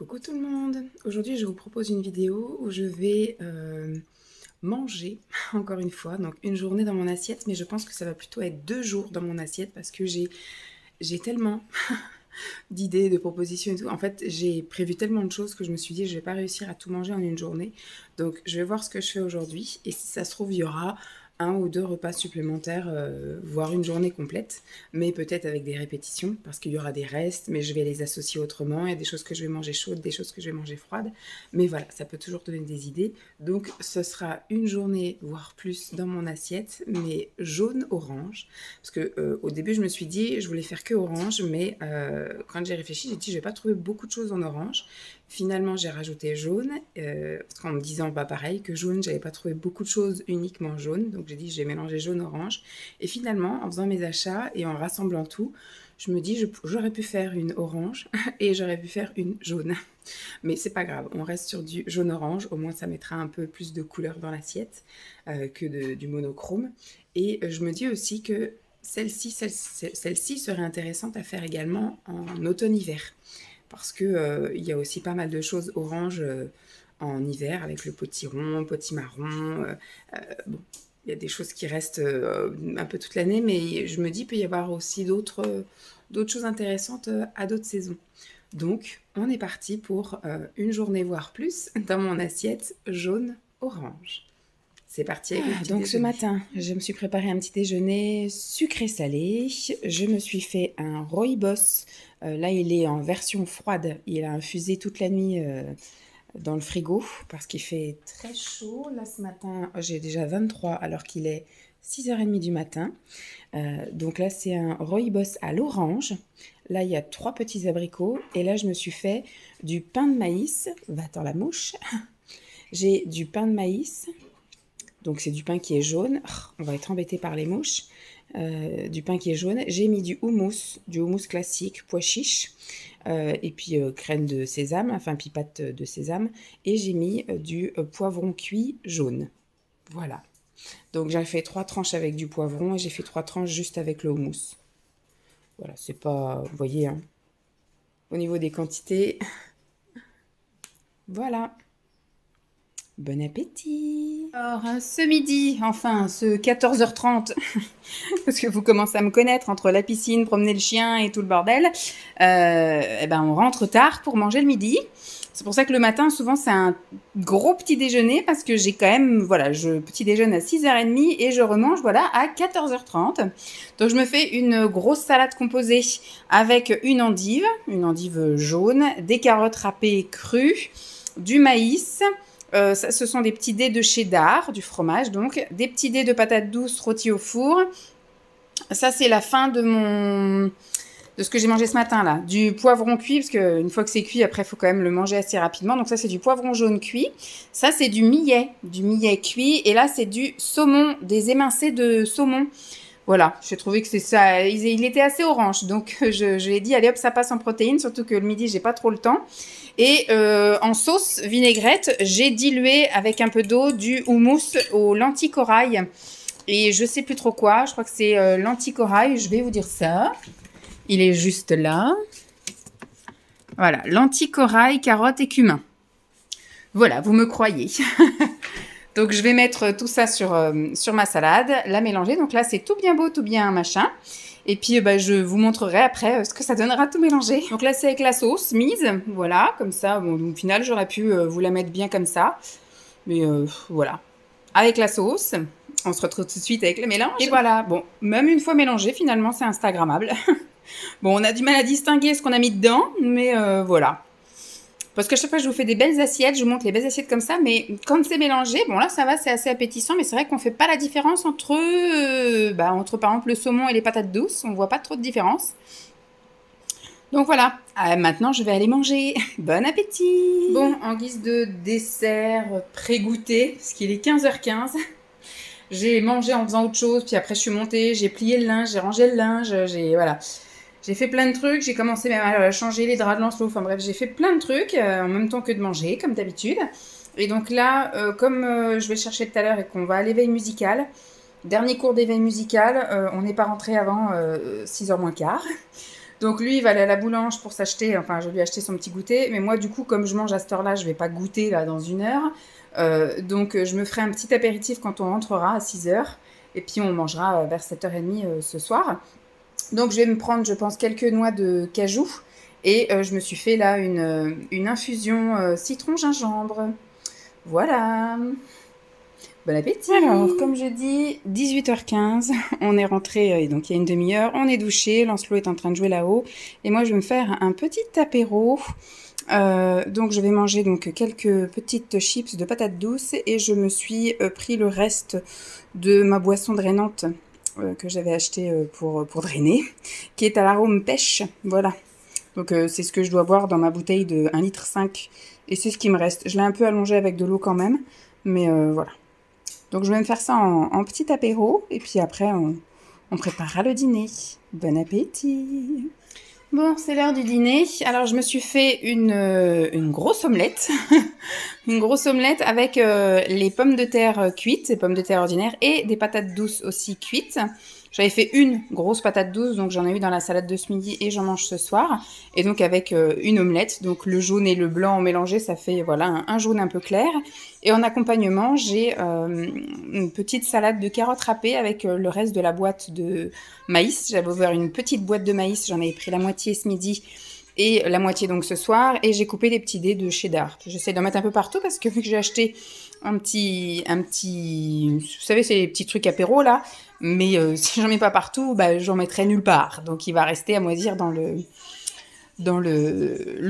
Coucou tout le monde! Aujourd'hui, je vous propose une vidéo où je vais manger, encore une fois, donc une journée dans mon assiette, mais je pense que ça va plutôt être 2 jours dans mon assiette parce que j'ai tellement d'idées, de propositions et tout. En fait, j'ai prévu tellement de choses que je me suis dit: «Je vais pas réussir à tout manger en une journée». Donc je vais voir ce que je fais aujourd'hui et si ça se trouve, il y aura 1 ou 2 repas supplémentaires, voire une journée complète, mais peut-être avec des répétitions parce qu'il y aura des restes, mais je vais les associer autrement. Il y a des choses que je vais manger chaudes, des choses que je vais manger froides, mais voilà, ça peut toujours donner des idées. Donc ce sera une journée, voire plus, dans mon assiette, mais jaune-orange, parce que, au début, je me suis dit: «Je voulais faire que orange», mais quand j'ai réfléchi, j'ai dit: «Je vais pas trouver beaucoup de choses en orange». Finalement, j'ai rajouté jaune, parce qu'en me disant, bah, pareil, que jaune, j'avais pas trouvé beaucoup de choses uniquement jaune, donc j'ai dit: «Je vais mélanger jaune-orange» et finalement, en faisant mes achats et en rassemblant tout, je me dis: «J'aurais pu faire une orange et j'aurais pu faire une jaune». Mais c'est pas grave, on reste sur du jaune-orange, au moins ça mettra un peu plus de couleur dans l'assiette, du monochrome et je me dis aussi que celle-ci serait intéressante à faire également en automne-hiver parce que, il y a aussi pas mal de choses orange, en hiver avec le potiron, potimarron, bon, il y a des choses qui restent, un peu toute l'année, mais je me dis, peut y avoir aussi d'autres choses intéressantes, à d'autres saisons. Donc on est parti pour, une journée, voire plus, dans mon assiette jaune-orange. C'est parti avec le petit donc ce déjeuner. Matin, je me suis préparé un petit déjeuner sucré-salé. Je me suis fait un rooibos. Là, il est en version froide. Il a infusé toute la nuit dans le frigo parce qu'il fait très chaud. Là, ce matin, j'ai déjà 23 alors qu'il est 6h30 du matin. Donc là, c'est un rooibos à l'orange. Là, il y a 3 petits abricots. Et là, je me suis fait du pain de maïs. Va-t'en la mouche. J'ai du pain de maïs. Donc c'est du pain qui est jaune. On va être embêté par les mouches. Du pain qui est jaune. J'ai mis du houmous classique, pois chiche, et puis graines de sésame, enfin pipates de sésame. Et j'ai mis du poivron cuit jaune. Voilà. Donc j'ai fait 3 tranches avec du poivron et j'ai fait 3 tranches juste avec le houmous. Voilà, c'est pas... Vous voyez, hein. Au niveau des quantités, voilà. Bon appétit! Alors, ce midi, enfin, ce 14h30, parce que vous commencez à me connaître, entre la piscine, promener le chien et tout le bordel, eh ben, on rentre tard pour manger le midi. C'est pour ça que le matin, souvent, c'est un gros petit déjeuner, parce que j'ai quand même, voilà, je petit déjeune à 6h30 et je remange, voilà, à 14h30. Donc, je me fais une grosse salade composée avec une endive jaune, des carottes râpées crues, du maïs. Ça, ce sont des petits dés de cheddar, du fromage donc, des petits dés de patates douces rôties au four. Ça, c'est la fin de ce que j'ai mangé ce matin là. Du poivron cuit, parce qu'une fois que c'est cuit, après, il faut quand même le manger assez rapidement. Donc ça, c'est du poivron jaune cuit. Ça, c'est du millet cuit. Et là, c'est du saumon, des émincés de saumon. Voilà, j'ai trouvé que c'est ça. Il était assez orange, donc je lui ai dit allez hop, ça passe en protéines, surtout que le midi j'ai pas trop le temps. Et en sauce vinaigrette, j'ai dilué avec un peu d'eau du houmous aux lentilles corail. Et je sais plus trop quoi, je crois que c'est lentilles corail, je vais vous dire ça. Il est juste là. Voilà, lentilles corail, carottes et cumin. Voilà, vous me croyez. Donc, je vais mettre tout ça sur ma salade, la mélanger. Donc là, c'est tout bien beau, tout bien machin. Et puis, je vous montrerai après ce que ça donnera tout mélangé. Donc là, c'est avec la sauce mise. Voilà, comme ça. Bon, au final, j'aurais pu vous la mettre bien comme ça. Mais voilà. Avec la sauce. On se retrouve tout de suite avec le mélange. Et voilà. Bon, même une fois mélangé, finalement, c'est instagrammable. Bon, on a du mal à distinguer ce qu'on a mis dedans. Mais voilà. Parce qu'à chaque fois, je vous fais des belles assiettes, je vous montre les belles assiettes comme ça, mais quand c'est mélangé, bon là, ça va, c'est assez appétissant, mais c'est vrai qu'on fait pas la différence entre, par exemple, le saumon et les patates douces, on voit pas trop de différence. Donc voilà, maintenant, je vais aller manger. Bon appétit! Bon, en guise de dessert pré-goûté, parce qu'il est 15h15, j'ai mangé en faisant autre chose, puis après, je suis montée, j'ai plié le linge, j'ai rangé le linge, voilà... J'ai fait plein de trucs, j'ai commencé même à changer les draps de Lancelot, enfin bref, j'ai fait plein de trucs en même temps que de manger, comme d'habitude. Et donc là, comme je vais le chercher tout à l'heure et qu'on va à l'éveil musical, dernier cours d'éveil musical, on n'est pas rentré avant 6h moins quart. Donc lui, il va aller à la boulange pour s'acheter, enfin, je vais lui acheter son petit goûter. Mais moi, du coup, comme je mange à cette heure-là, je vais pas goûter là dans 1 heure. Donc, je me ferai un petit apéritif quand on rentrera à 6 heures. Et puis, on mangera vers 7h30 ce soir. Donc, je vais me prendre, je pense, quelques noix de cajou. Et je me suis fait là une infusion citron-gingembre. Voilà. Bon appétit. Alors, comme je dis, 18h15, on est rentré, donc il y a une demi-heure, on est douché, Lancelot est en train de jouer là-haut, et moi je vais me faire un petit apéro. Donc je vais manger donc quelques petites chips de patates douces, et je me suis pris le reste de ma boisson drainante que j'avais acheté pour drainer, qui est à l'arôme pêche, voilà. Donc c'est ce que je dois boire dans ma bouteille de 1,5 litre, et c'est ce qui me reste. Je l'ai un peu allongé avec de l'eau quand même, mais voilà. Donc je vais me faire ça en petit apéro, et puis après on préparera le dîner. Bon appétit. Bon, c'est l'heure du dîner. Alors je me suis fait une grosse omelette. Une grosse omelette avec les pommes de terre cuites, les pommes de terre ordinaires, et des patates douces aussi cuites. J'avais fait une grosse patate douce, donc j'en ai eu dans la salade de ce midi et j'en mange ce soir. Et donc avec une omelette, donc le jaune et le blanc mélangés, ça fait voilà un jaune un peu clair. Et en accompagnement, j'ai une petite salade de carottes râpées avec le reste de la boîte de maïs. J'avais ouvert une petite boîte de maïs, j'en avais pris la moitié ce midi et la moitié donc ce soir, et j'ai coupé des petits dés de cheddar. J'essaie d'en mettre un peu partout parce que vu que j'ai acheté un petit, vous savez, c'est les petits trucs apéro là, mais si j'en mets pas partout, bah, j'en mettrai nulle part. Donc il va rester à moisir dans le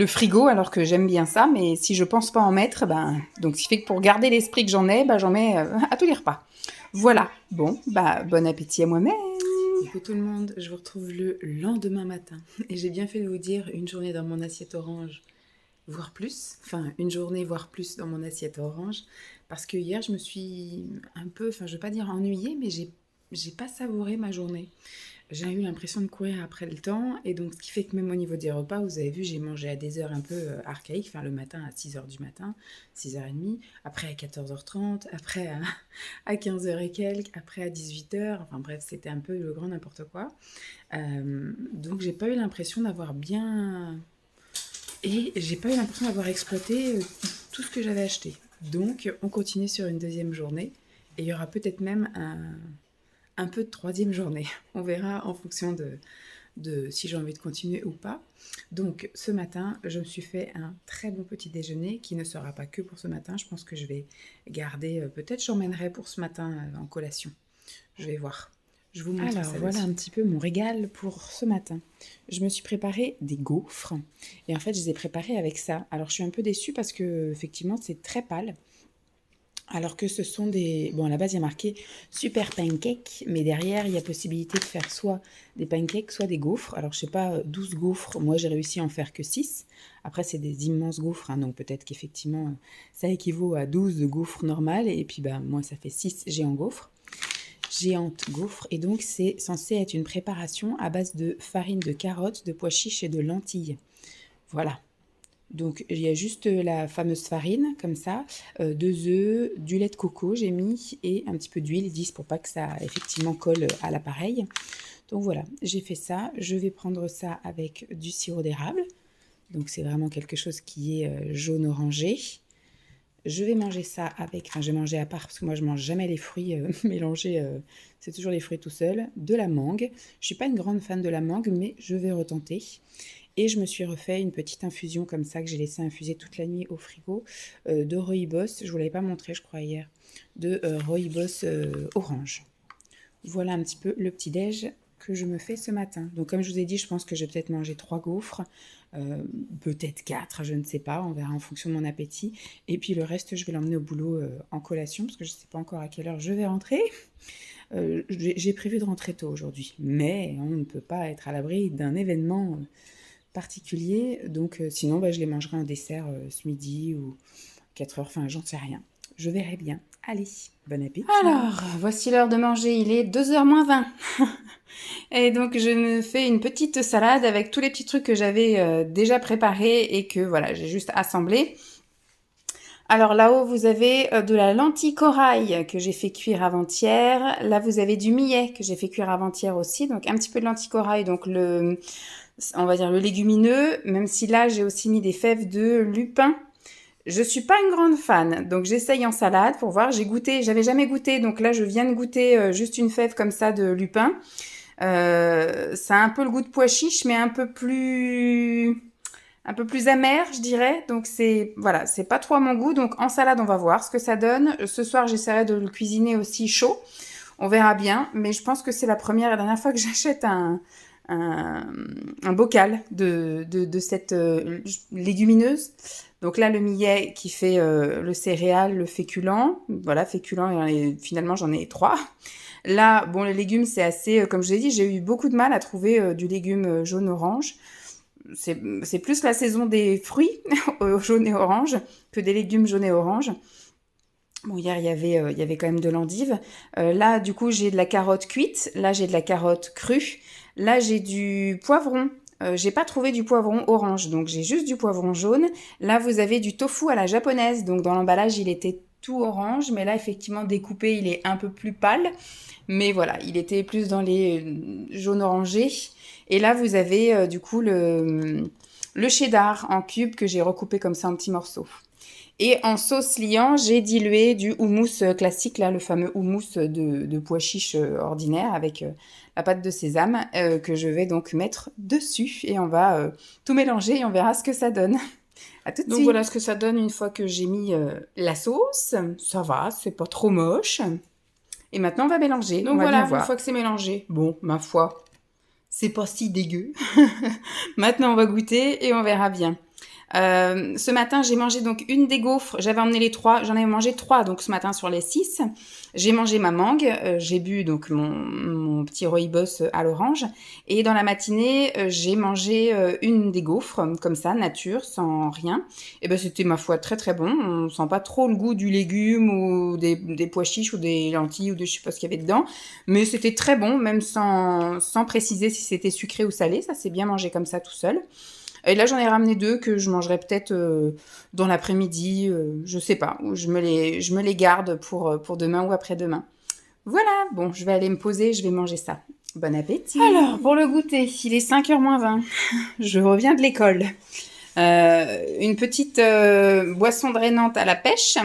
frigo, alors que j'aime bien ça, mais si je pense pas en mettre, ben, donc ce qui fait que pour garder l'esprit que j'en ai, ben, j'en mets à tous les repas. Voilà, bon, bah, bon appétit à moi-même. Coucou tout le monde, je vous retrouve le lendemain matin, et j'ai bien fait de vous dire une journée dans mon assiette orange, voire plus, enfin une journée voire plus dans mon assiette orange, parce que hier je me suis un peu, enfin je vais pas dire ennuyée, mais j'ai pas savouré ma journée. J'ai eu l'impression de courir après le temps, et donc ce qui fait que même au niveau des repas, vous avez vu, j'ai mangé à des heures un peu archaïques, enfin le matin à 6h du matin, 6h30, après à 14h30, après à 15h et quelques, après à 18h, enfin bref, c'était un peu le grand n'importe quoi. Donc j'ai pas eu l'impression d'avoir bien... Et j'ai pas eu l'impression d'avoir exploité tout ce que j'avais acheté. Donc on continue sur une deuxième journée, et il y aura peut-être même un peu de troisième journée. On verra en fonction de si j'ai envie de continuer ou pas. Donc ce matin, je me suis fait un très bon petit déjeuner qui ne sera pas que pour ce matin. Je pense que je vais garder, peut-être j'emmènerai pour ce matin en collation. Je vais voir. Je vous montre. Alors voilà un petit peu mon régal pour ce matin. Je me suis préparé des gaufres, et en fait je les ai préparés avec ça. Alors je suis un peu déçue parce que effectivement c'est très pâle. Alors que ce sont des... Bon, à la base, il y a marqué super pancake, mais derrière, il y a possibilité de faire soit des pancakes, soit des gaufres. Alors, je sais pas, 12 gaufres, moi, j'ai réussi à en faire que 6. Après, c'est des immenses gaufres, hein, donc peut-être qu'effectivement, ça équivaut à 12 gaufres normales. Et puis, bah, moi, ça fait 6 géants gaufres. Géantes gaufres. Et donc, c'est censé être une préparation à base de farine de carottes, de pois chiches et de lentilles. Voilà. Donc, il y a juste la fameuse farine, comme ça, 2 œufs, du lait de coco, j'ai mis, et un petit peu d'huile, 10 pour pas que ça, effectivement, colle à l'appareil. Donc voilà, j'ai fait ça. Je vais prendre ça avec du sirop d'érable. Donc, c'est vraiment quelque chose qui est jaune-orangé. Je vais manger ça avec... Enfin, je vais manger à part, parce que moi, je mange jamais les fruits mélangés. C'est toujours les fruits tout seuls. De la mangue. Je suis pas une grande fan de la mangue, mais je vais retenter. Et je me suis refait une petite infusion comme ça, que j'ai laissé infuser toute la nuit au frigo, de rooibos. Je ne vous l'avais pas montré, je crois, hier. De rooibos orange. Voilà un petit peu le petit-déj que je me fais ce matin. Donc comme je vous ai dit, je pense que je vais peut-être manger 3 gaufres, peut-être 4, je ne sais pas, on verra en fonction de mon appétit. Et puis le reste, je vais l'emmener au boulot en collation, parce que je ne sais pas encore à quelle heure je vais rentrer. J'ai prévu de rentrer tôt aujourd'hui, mais on ne peut pas être à l'abri d'un événement particulier, donc sinon bah, je les mangerai en dessert ce midi ou 4 heures, enfin j'en sais rien. Je verrai bien. Allez, bon appétit. Alors, voici l'heure de manger, il est 2h moins 20. Et donc je me fais une petite salade avec tous les petits trucs que j'avais déjà préparés et que voilà, j'ai juste assemblé. Alors là-haut, vous avez de la lentille corail que j'ai fait cuire avant-hier. Là, vous avez du millet que j'ai fait cuire avant-hier aussi. Donc un petit peu de lentille corail, donc on va dire le légumineux, même si là j'ai aussi mis des fèves de lupin. Je suis pas une grande fan, donc j'essaye en salade pour voir. J'ai goûté, j'avais jamais goûté, donc là je viens de goûter juste une fève comme ça de lupin. Ça a un peu le goût de pois chiche, mais un peu plus amer, je dirais. Donc c'est voilà, c'est pas trop à mon goût. Donc en salade, on va voir ce que ça donne. Ce soir, j'essaierai de le cuisiner aussi chaud. On verra bien, mais je pense que c'est la première et dernière fois que j'achète un, un bocal de cette légumineuse. Donc là, le millet qui fait le céréal, le féculent. Voilà, féculent, finalement, j'en ai 3. Là, bon, les légumes, c'est assez... comme je l'ai dit, j'ai eu beaucoup de mal à trouver du légume jaune-orange. C'est plus la saison des fruits jaune et orange que des légumes jaune et orange. Bon, hier, il y avait quand même de l'endive. Là, du coup, j'ai de la carotte cuite. Là, j'ai de la carotte crue. Là, j'ai du poivron. J'ai pas trouvé du poivron orange, donc j'ai juste du poivron jaune. Là, vous avez du tofu à la japonaise. Donc, dans l'emballage, il était tout orange, mais là, effectivement, découpé, il est un peu plus pâle. Mais voilà, il était plus dans les jaunes orangés. Et là, vous avez du coup le cheddar en cubes que j'ai recoupé comme ça en petits morceaux. Et en sauce liant, j'ai dilué du houmous classique, là, le fameux houmous de pois chiches ordinaire avec la pâte de sésame que je vais donc mettre dessus. Et on va tout mélanger et on verra ce que ça donne. À tout de suite. Donc voilà ce que ça donne une fois que j'ai mis la sauce. Ça va, c'est pas trop moche. Et maintenant, on va mélanger. Donc voilà, une fois que c'est mélangé, bon, ma foi, c'est pas si dégueu. Maintenant, on va goûter et on verra bien. Ce matin, j'ai mangé donc une des gaufres. J'avais emmené les 3. J'en avais mangé 3 donc ce matin sur les 6. J'ai mangé ma mangue. J'ai bu donc mon petit rooibos à l'orange. Et dans la matinée, j'ai mangé une des gaufres, comme ça, nature, sans rien. Et ben c'était ma foi très très bon. On sent pas trop le goût du légume ou des pois chiches ou des lentilles ou de je sais pas ce qu'il y avait dedans. Mais c'était très bon, même sans préciser si c'était sucré ou salé. Ça s'est bien mangé comme ça tout seul. Et là, j'en ai ramené 2 que je mangerai peut-être dans l'après-midi, je sais pas. Ou je me les garde pour demain ou après-demain. Voilà, bon, je vais aller me poser, je vais manger ça. Bon appétit. Alors, pour le goûter, il est 5h moins 20. Je reviens de l'école. Une petite boisson drainante à la pêche.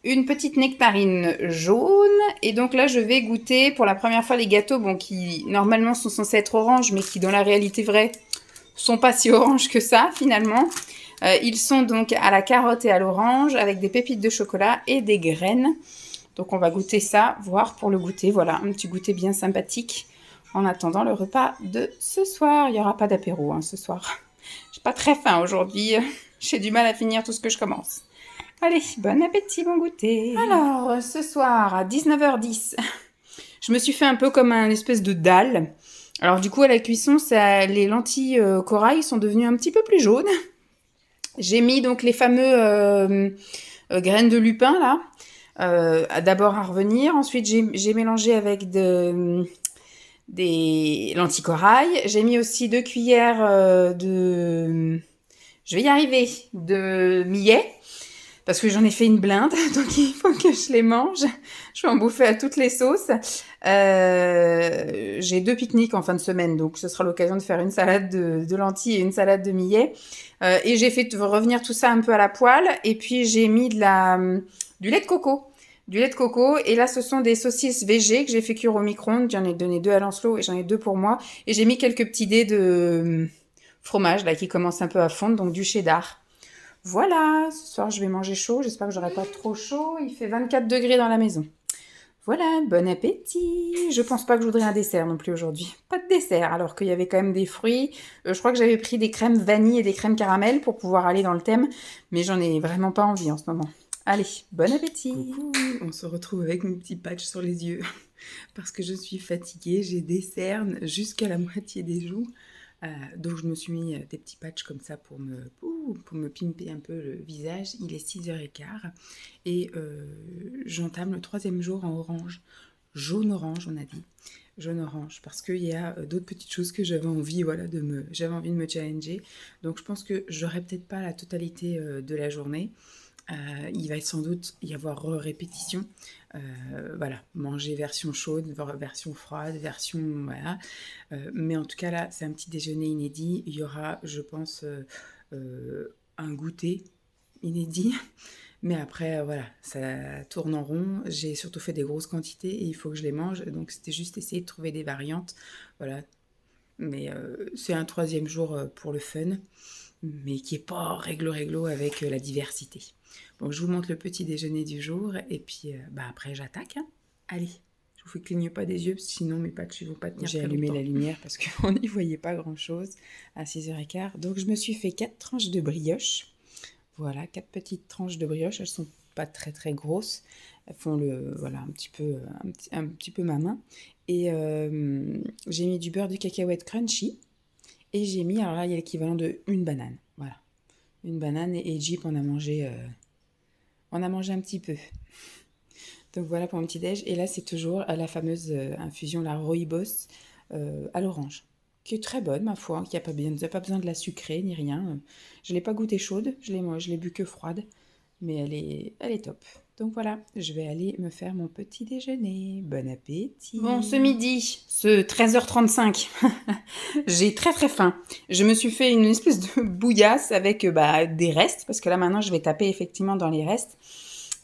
Une petite nectarine jaune. Et donc là, je vais goûter pour la première fois les gâteaux bon, qui normalement sont censés être orange, mais qui dans la réalité vraie sont pas si oranges que ça finalement. Ils sont donc à la carotte et à l'orange avec des pépites de chocolat et des graines. Donc on va goûter ça, voir pour le goûter. Voilà, un petit goûter bien sympathique en attendant le repas de ce soir. Il n'y aura pas d'apéro ce soir. J'ai pas très faim aujourd'hui. J'ai du mal à finir tout ce que je commence. Allez, bon appétit, bon goûter. Alors, ce soir à 19h10, je me suis fait un peu comme un espèce de dalle. Alors du coup, à la cuisson, les lentilles corail sont devenues un petit peu plus jaunes. J'ai mis donc les fameux graines de lupin, là, d'abord à revenir. Ensuite, j'ai mélangé avec des lentilles corail. J'ai mis aussi 2 cuillères je vais y arriver, de millet. Parce que j'en ai fait une blinde, donc il faut que je les mange. Je vais en bouffer à toutes les sauces. J'ai 2 pique-niques en fin de semaine, donc ce sera l'occasion de faire une salade de lentilles et une salade de millet. Et j'ai fait revenir tout ça un peu à la poêle. Et puis j'ai mis du lait de coco. Du lait de coco. Et là, ce sont des saucisses végé que j'ai fait cuire au micro-ondes. J'en ai donné 2 à Lancelot et j'en ai 2 pour moi. Et j'ai mis quelques petits dés de fromage là qui commencent un peu à fondre, donc du cheddar. Voilà, ce soir je vais manger chaud, j'espère que j'aurai pas trop chaud, il fait 24 degrés dans la maison. Voilà, bon appétit. Je pense pas que je voudrais un dessert non plus aujourd'hui. Pas de dessert, alors qu'il y avait quand même des fruits. Je crois que j'avais pris des crèmes vanille et des crèmes caramel pour pouvoir aller dans le thème, mais j'en ai vraiment pas envie en ce moment. Allez, bon appétit. Coucou, on se retrouve avec mon petit patch sur les yeux parce que je suis fatiguée, j'ai des cernes jusqu'à la moitié des joues. Donc je me suis mis des petits patchs comme ça pour me pimper un peu le visage. Il est 6h15 et j'entame le 3e jour en orange. Jaune-orange, on a dit. Jaune-orange, parce qu'il y a d'autres petites choses que j'avais envie, voilà, j'avais envie de me challenger. Donc je pense que j'aurai peut-être pas la totalité de la journée. Il va sans doute y avoir répétition. Voilà, manger version chaude, version froide, version voilà. Mais en tout cas là, c'est un petit déjeuner inédit. Il y aura, je pense, un goûter inédit. Mais après, voilà, ça tourne en rond. J'ai surtout fait des grosses quantités et il faut que je les mange. Donc c'était juste essayer de trouver des variantes. Voilà. Mais c'est un 3e jour pour le fun, mais qui est pas réglo avec la diversité. Bon, je vous montre le petit déjeuner du jour et puis après j'attaque. Hein. Allez, je vous fais cligner pas des yeux, sinon mes patchs ne vont pas tenir très longtemps. J'ai allumé la lumière parce qu'on n'y voyait pas grand-chose à 6h15. Donc je me suis fait 4 tranches de brioche. Voilà, 4 petites tranches de brioche. Elles sont pas très très grosses. Elles font un petit peu ma main. Et j'ai mis du beurre de cacahuète crunchy. Et j'ai mis, alors là, il y a l'équivalent de une banane. Voilà. Une banane et Jeep on a mangé un petit peu. Donc voilà pour mon petit déj. Et là, c'est toujours la fameuse infusion, la rooibos à l'orange, qui est très bonne, ma foi, qui n'a pas besoin de la sucrer ni rien. Je ne l'ai pas goûtée chaude, je l'ai bu que froide, mais elle est top. Donc voilà, je vais aller me faire mon petit déjeuner. Bon appétit. Bon, ce midi, ce 13h35, j'ai très très faim. Je me suis fait une espèce de bouillasse avec des restes, parce que là maintenant je vais taper effectivement dans les restes.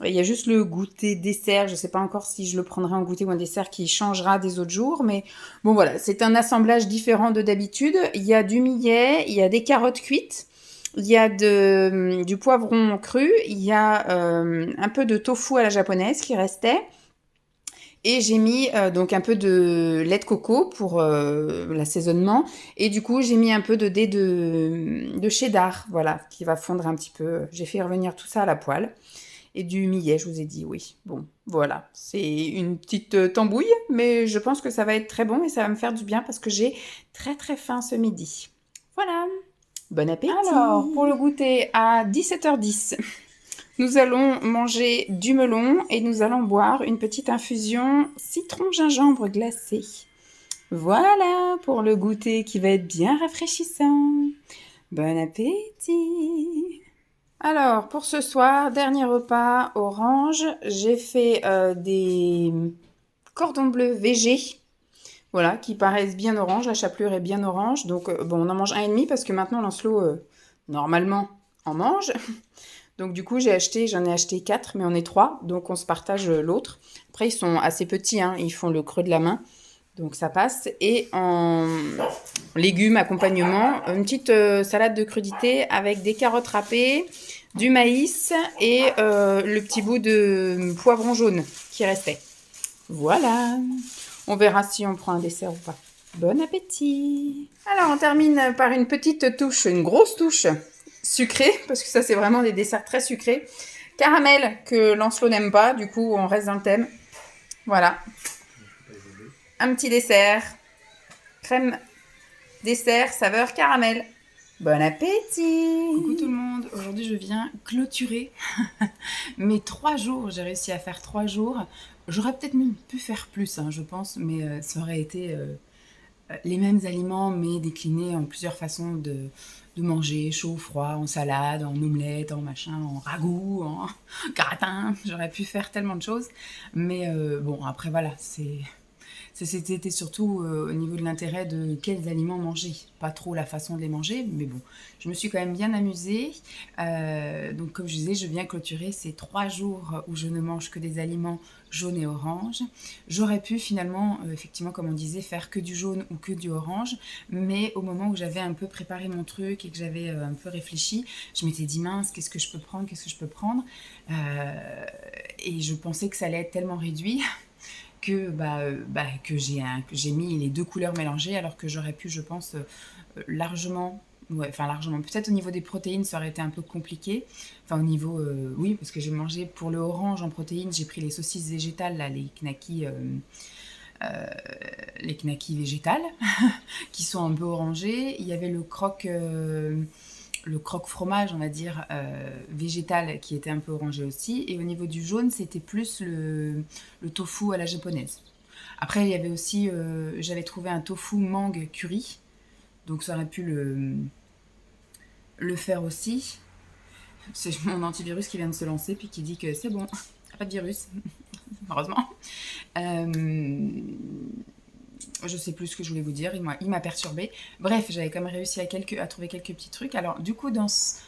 Il y a juste le goûter dessert, je ne sais pas encore si je le prendrai en goûter ou en dessert qui changera des autres jours, mais bon voilà, c'est un assemblage différent de d'habitude. Il y a du millet, il y a des carottes cuites, il y a du poivron cru, il y a un peu de tofu à la japonaise qui restait. Et j'ai mis donc un peu de lait de coco pour l'assaisonnement. Et du coup, j'ai mis un peu de dés de cheddar, voilà, qui va fondre un petit peu. J'ai fait revenir tout ça à la poêle. Et du millet, je vous ai dit, oui. Bon, voilà. C'est une petite tambouille, mais je pense que ça va être très bon et ça va me faire du bien parce que j'ai très très faim ce midi. Voilà. Bon appétit. Alors, pour le goûter, à 17h10, nous allons manger du melon et nous allons boire une petite infusion citron-gingembre glacé. Voilà pour le goûter qui va être bien rafraîchissant. Bon appétit. Alors, pour ce soir, dernier repas orange, j'ai fait des cordons bleus végés, voilà, qui paraissent bien orange. La chapelure est bien orange, donc bon, on en mange un et demi parce que maintenant Lancelot, normalement, en mange. Donc du coup, j'en ai acheté 4, mais on est 3, donc on se partage l'autre. Après, ils sont assez petits, hein, ils font le creux de la main, donc ça passe. Et en légumes, accompagnement, une petite salade de crudité avec des carottes râpées, du maïs et le petit bout de poivron jaune qui restait. Voilà. On verra si on prend un dessert ou pas. Bon appétit. Alors, on termine par une petite touche, une grosse touche sucrée, parce que ça, c'est vraiment des desserts très sucrés. Caramel, que Lancelot n'aime pas, du coup, on reste dans le thème. Voilà. Un petit dessert. Crème dessert, saveur caramel. Bon appétit. Coucou tout le monde, aujourd'hui je viens clôturer mes 3 jours. J'ai réussi à faire 3 jours. J'aurais peut-être même pu faire plus, hein, je pense, mais ça aurait été les mêmes aliments, mais déclinés en plusieurs façons de manger, chaud, froid, en salade, en omelette, en machin, en ragoût, en gratin. J'aurais pu faire tellement de choses. Mais bon, après voilà, c'était surtout au niveau de l'intérêt de quels aliments manger, pas trop la façon de les manger, mais bon, je me suis quand même bien amusée. Donc comme je disais, je viens clôturer ces 3 jours où je ne mange que des aliments jaunes et orange. J'aurais pu finalement, effectivement, comme on disait, faire que du jaune ou que du orange, mais au moment où j'avais un peu préparé mon truc et que j'avais un peu réfléchi, je m'étais dit mince, qu'est-ce que je peux prendre et je pensais que ça allait être tellement réduit que j'ai mis les 2 couleurs mélangées alors que j'aurais pu, je pense, largement, peut-être au niveau des protéines ça aurait été un peu compliqué, enfin au niveau, oui, parce que j'ai mangé pour le orange en protéines, j'ai pris les saucisses végétales, là, les knackis végétales qui sont un peu orangées, il y avait le croque fromage, on va dire, végétal qui était un peu orangé aussi. Et au niveau du jaune, c'était plus le tofu à la japonaise. Après, il y avait aussi, j'avais trouvé un tofu mangue curry. Donc ça aurait pu le faire aussi. C'est mon antivirus qui vient de se lancer puis qui dit que c'est bon, pas de virus, heureusement. Euh, je sais plus ce que je voulais vous dire, il m'a perturbée. Bref, j'avais quand même réussi à trouver quelques petits trucs. Alors du coup, dans ce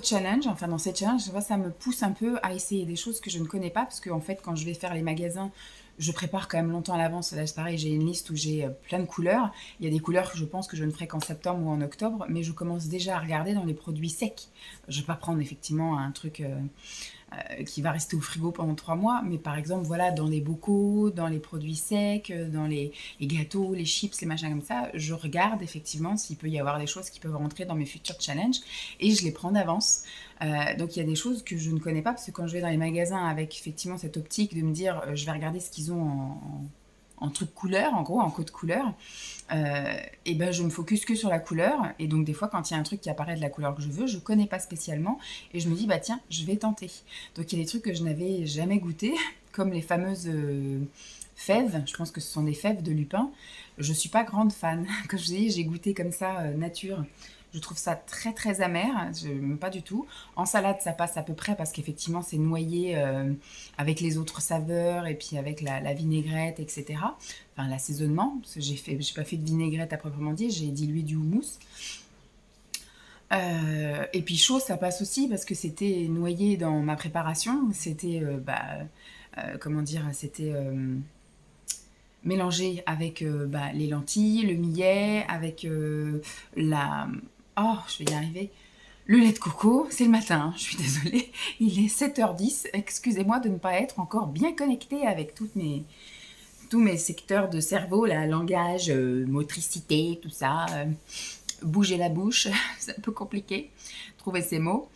challenge, enfin dans ces challenges, ça me pousse un peu à essayer des choses que je ne connais pas, parce qu'en fait, quand je vais faire les magasins, je prépare quand même longtemps à l'avance. Là, c'est pareil, j'ai une liste où j'ai plein de couleurs. Il y a des couleurs que je pense que je ne ferai qu'en septembre ou en octobre, mais je commence déjà à regarder dans les produits secs. Je ne vais pas prendre effectivement un truc qui va rester au frigo pendant 3 mois, mais par exemple, voilà, dans les bocaux, dans les produits secs, dans les gâteaux, les chips, les machins comme ça, je regarde effectivement s'il peut y avoir des choses qui peuvent rentrer dans mes futurs challenges et je les prends d'avance. Donc il y a des choses que je ne connais pas parce que quand je vais dans les magasins avec effectivement cette optique de me dire je vais regarder ce qu'ils ont en truc couleur, en gros, en code couleur, et ben je me focus que sur la couleur. Et donc des fois, quand il y a un truc qui apparaît de la couleur que je veux, je connais pas spécialement, et je me dis bah tiens, je vais tenter. Donc il y a des trucs que je n'avais jamais goûté, comme les fameuses fèves. Je pense que ce sont des fèves de lupin. Je suis pas grande fan. Comme je vous dis, j'ai goûté comme ça nature. Je trouve ça très très amer, pas du tout. En salade, ça passe à peu près parce qu'effectivement, c'est noyé avec les autres saveurs et puis avec la vinaigrette, etc. Enfin, l'assaisonnement, parce que j'ai pas fait de vinaigrette à proprement dit, j'ai dilué du houmous. Et puis chaud, ça passe aussi parce que c'était noyé dans ma préparation. C'était, comment dire, c'était mélangé avec les lentilles, le millet, avec la... Oh, je vais y arriver. Le lait de coco, c'est le matin, hein, je suis désolée. Il est 7h10. Excusez-moi de ne pas être encore bien connectée avec tous mes secteurs de cerveau, là, langage, motricité, tout ça. Bouger la bouche, c'est un peu compliqué, trouver ces mots.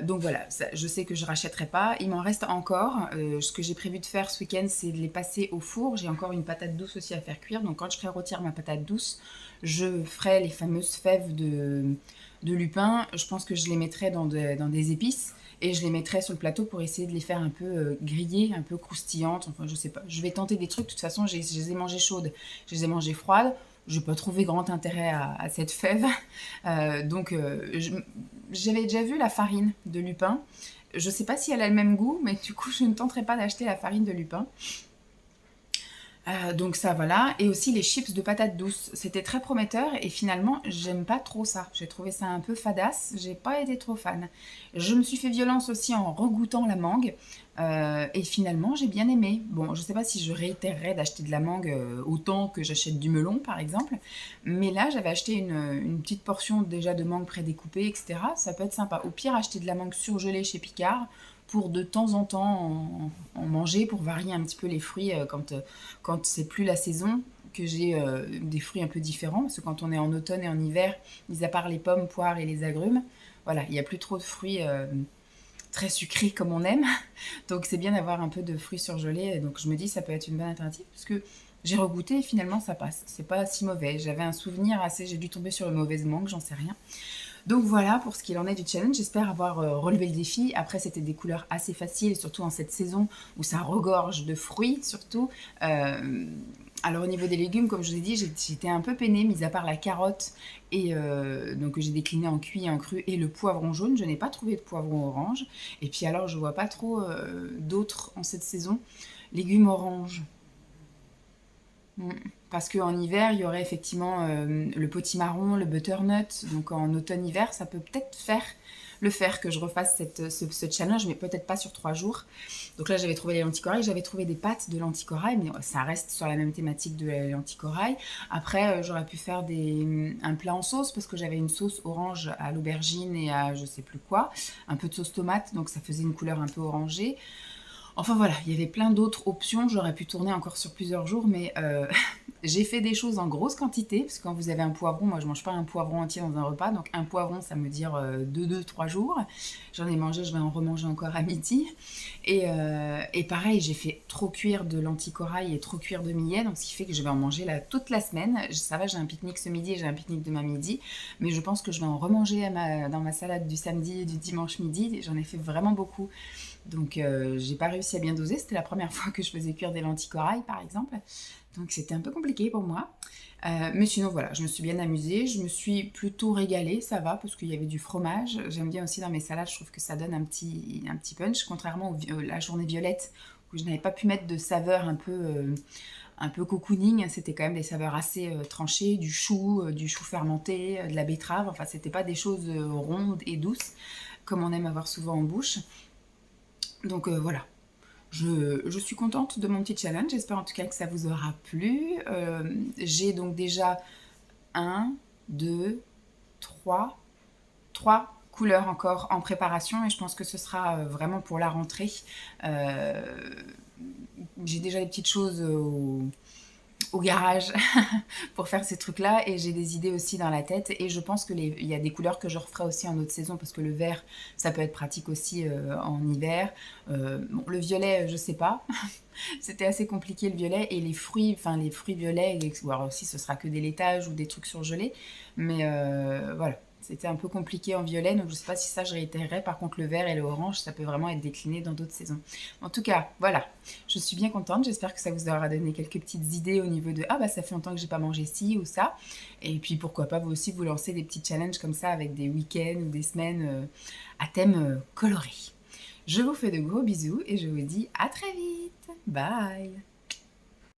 Donc voilà, ça, je sais que je rachèterai pas. Il m'en reste encore. Ce que j'ai prévu de faire ce week-end, c'est de les passer au four. J'ai encore une patate douce aussi à faire cuire. Donc quand je ferai rôtir ma patate douce, je ferai les fameuses fèves de lupin. Je pense que je les mettrai dans des épices et je les mettrai sur le plateau pour essayer de les faire un peu grillées, un peu croustillantes. Enfin, je sais pas. Je vais tenter des trucs. De toute façon, je les ai mangées chaudes, je les ai mangées froides. Je n'ai pas trouvé grand intérêt à cette fève. J'avais déjà vu la farine de lupin. Je ne sais pas si elle a le même goût, mais du coup, je ne tenterai pas d'acheter la farine de lupin. Donc ça voilà, et aussi les chips de patates douces, c'était très prometteur et finalement j'aime pas trop ça, j'ai trouvé ça un peu fadasse, j'ai pas été trop fan. Je me suis fait violence aussi en regoûtant la mangue et finalement j'ai bien aimé. Bon, je sais pas si je réitérerais d'acheter de la mangue autant que j'achète du melon par exemple, mais là j'avais acheté une petite portion déjà de mangue prédécoupée, etc. Ça peut être sympa. Au pire acheter de la mangue surgelée chez Picard pour de temps en temps en manger, pour varier un petit peu les fruits quand c'est plus la saison, que j'ai des fruits un peu différents, parce que quand on est en automne et en hiver, mis à part les pommes, poires et les agrumes, voilà, il n'y a plus trop de fruits très sucrés comme on aime, donc c'est bien d'avoir un peu de fruits surgelés, donc je me dis ça peut être une bonne alternative, parce que j'ai regoûté et finalement ça passe, c'est pas si mauvais, j'avais un souvenir assez, j'ai dû tomber sur une mauvaise mangue, j'en sais rien. Donc voilà pour ce qu'il en est du challenge, j'espère avoir relevé le défi. Après c'était des couleurs assez faciles, surtout en cette saison où ça regorge de fruits surtout. Alors au niveau des légumes, comme je vous ai dit, j'étais un peu peinée, mis à part la carotte et donc que j'ai décliné en cuit et en cru et le poivron jaune. Je n'ai pas trouvé de poivron orange. Et puis alors je vois pas trop d'autres en cette saison. Légumes orange. Parce qu'en hiver, il y aurait effectivement le potimarron, le butternut. Donc en automne-hiver, ça peut peut-être le faire que je refasse ce challenge, mais peut-être pas sur 3 jours. Donc là, j'avais trouvé les lentilles corail, j'avais trouvé des pâtes de lentilles corail, mais ça reste sur la même thématique de la lentilles corail. Après, j'aurais pu faire un plat en sauce parce que j'avais une sauce orange à l'aubergine et à je sais plus quoi, un peu de sauce tomate, donc ça faisait une couleur un peu orangée. Enfin voilà, il y avait plein d'autres options, j'aurais pu tourner encore sur plusieurs jours, mais j'ai fait des choses en grosse quantité, parce que quand vous avez un poivron, moi je mange pas un poivron entier dans un repas, donc un poivron ça me dure 2-3 jours. J'en ai mangé, je vais en remanger encore à midi. Et pareil, j'ai fait trop cuire de lentilles corail et trop cuire de millet, donc ce qui fait que je vais en manger là toute la semaine. Ça va, j'ai un pique-nique ce midi et j'ai un pique-nique demain midi, mais je pense que je vais en remanger dans ma salade du samedi et du dimanche midi. J'en ai fait vraiment beaucoup. Donc j'ai pas réussi à bien doser, c'était la première fois que je faisais cuire des lentilles corail par exemple, donc c'était un peu compliqué pour moi. Mais sinon voilà, je me suis bien amusée, je me suis plutôt régalée, ça va, parce qu'il y avait du fromage. J'aime bien aussi dans mes salades, je trouve que ça donne un petit punch, contrairement la journée violette, où je n'avais pas pu mettre de saveur un peu cocooning, c'était quand même des saveurs assez tranchées, du chou fermenté, de la betterave, enfin c'était pas des choses rondes et douces, comme on aime avoir souvent en bouche. Donc voilà, je suis contente de mon petit challenge, j'espère en tout cas que ça vous aura plu. J'ai donc déjà un, 2, 3, 3 couleurs encore en préparation et je pense que ce sera vraiment pour la rentrée. Euh, j'ai déjà des petites choses au garage pour faire ces trucs-là et j'ai des idées aussi dans la tête et je pense que il y a des couleurs que je referai aussi en autre saison parce que le vert ça peut être pratique aussi en hiver. Bon, le violet je sais pas, c'était assez compliqué le violet et les fruits violets, ou alors aussi ce sera que des laitages ou des trucs surgelés mais voilà. C'était un peu compliqué en violet, donc je ne sais pas si ça je réitérerai. Par contre, le vert et le orange, ça peut vraiment être décliné dans d'autres saisons. En tout cas, voilà, je suis bien contente. J'espère que ça vous aura donné quelques petites idées au niveau de ah bah ça fait longtemps que j'ai pas mangé ci ou ça. Et puis pourquoi pas vous aussi vous lancer des petits challenges comme ça avec des week-ends ou des semaines à thème coloré. Je vous fais de gros bisous et je vous dis à très vite. Bye.